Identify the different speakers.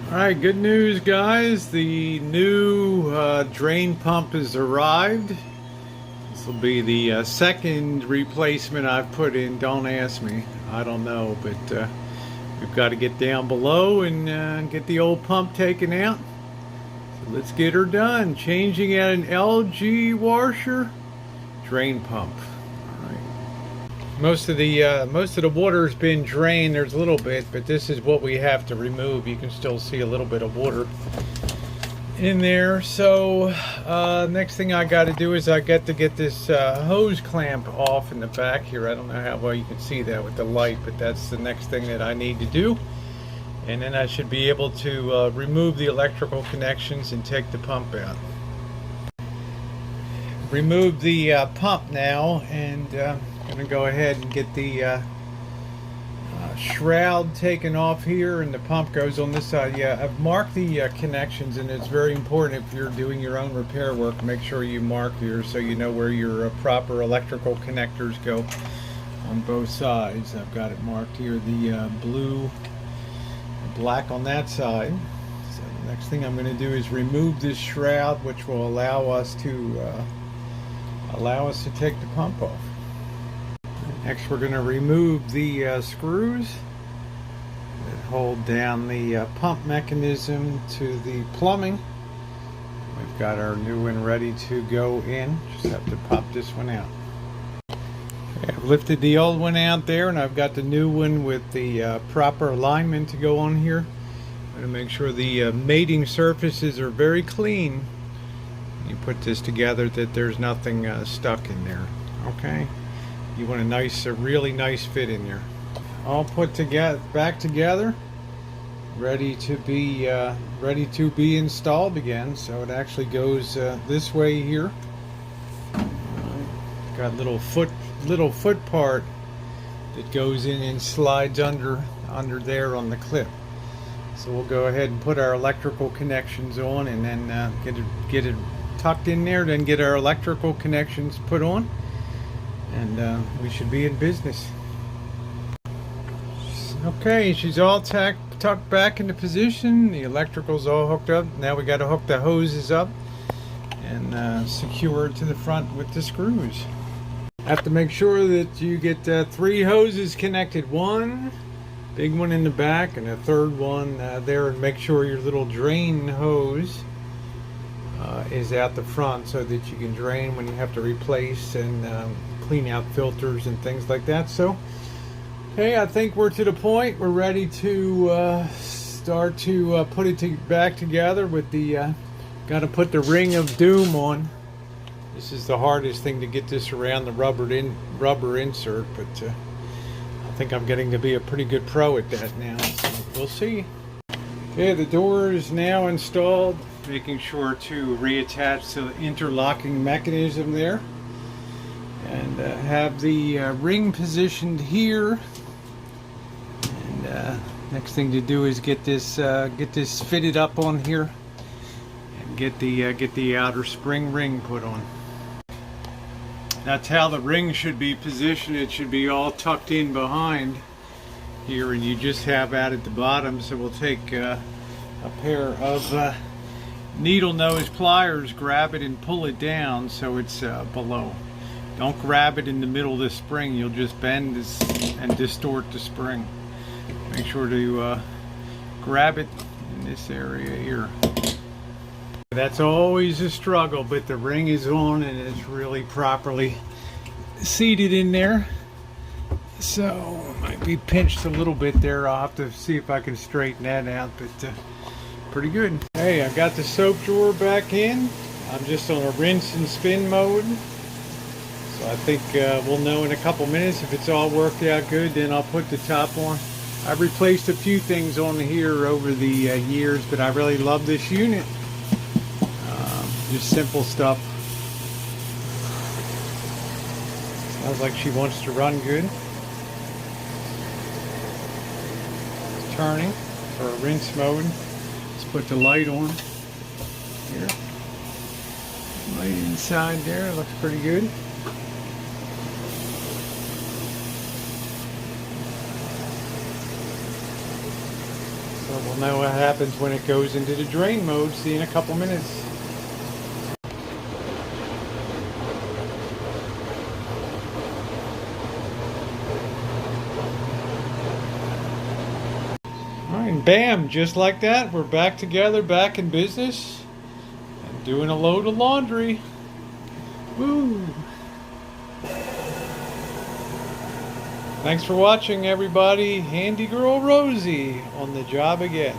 Speaker 1: Alright, good news guys. The new drain pump has arrived. This will be the second replacement I've put in. Don't ask me. I don't know, but we've got to get down below and get the old pump taken out. So let's get her done. Changing out an LG washer drain pump. Most of the water's been drained. There's a little bit, but this is what we have to remove. You can still see a little bit of water in there. So next thing I got to do is I got to get this hose clamp off in the back here. I don't know how well you can see that with the light, but that's the next thing that I need to do. And then I should be able to remove the electrical connections and take the pump out. Remove the pump now, and I'm going to go ahead and get the shroud taken off here, and the pump goes on this side. Yeah, I've marked the connections, and it's very important if you're doing your own repair work, make sure you mark here so you know where your proper electrical connectors go on both sides. I've got it marked here, the blue and black on that side. So the next thing I'm going to do is remove this shroud, which will allow us to take the pump off. Next, we're going to remove the screws that hold down the pump mechanism to the plumbing. We've got our new one ready to go in. Just have to pop this one out. Okay, I've lifted the old one out there, and I've got the new one with the proper alignment to go on here. I'm going to make sure the mating surfaces are very clean. You put this together that there's nothing stuck in there. Okay. You want a really nice fit in there. All put together, back together, ready to be installed again. So it actually goes this way here. Got little foot part that goes in and slides under there on the clip. So we'll go ahead and put our electrical connections on, and then get it tucked in there. Then get our electrical connections put on. And we should be in business. Okay, she's all tucked back into position. The electrical's all hooked up. Now we got to hook the hoses up and secure it to the front with the screws. Have to make sure that you get 3 hoses connected. One big one in the back and a third one there, and make sure your little drain hose is out the front so that you can drain when you have to replace and clean out filters and things like that. So okay, I think we're to the point. We're ready to start to put it back together with the got to put the ring of doom on. This is the hardest thing to get this around the rubber insert, but I think I'm getting to be a pretty good pro at that now, so we'll see. Okay, the door is now installed. Making sure to reattach to the interlocking mechanism there, and have the ring positioned here. And next thing to do is get this fitted up on here, and get the outer spring ring put on. That's how the ring should be positioned. It should be all tucked in behind here, and you just have out at the bottom. So we'll take a pair of needle nose pliers, grab it and pull it down so it's below. Don't grab it in the middle of the spring. You'll just bend this and distort the spring. Make sure to grab it in this area here. That's always a struggle, but the ring is on and it's really properly seated in there. So it might be pinched a little bit there. I'll have to see if I can straighten that out, but pretty good. Hey, I got the soap drawer back in. I'm just on a rinse and spin mode. So I think we'll know in a couple minutes if it's all worked out good. Then I'll put the top on. I've replaced a few things on here over the years, but I really love this unit. Just simple stuff. Sounds like she wants to run good. It's turning for a rinse mode. Let's put the light on here. Light inside there, looks pretty good. We'll know what happens when it goes into the drain mode. See you in a couple minutes. Alright, and bam, just like that, we're back together, back in business, and doing a load of laundry. Woo! Thanks for watching, everybody. Handy Girl Rosie on the job again.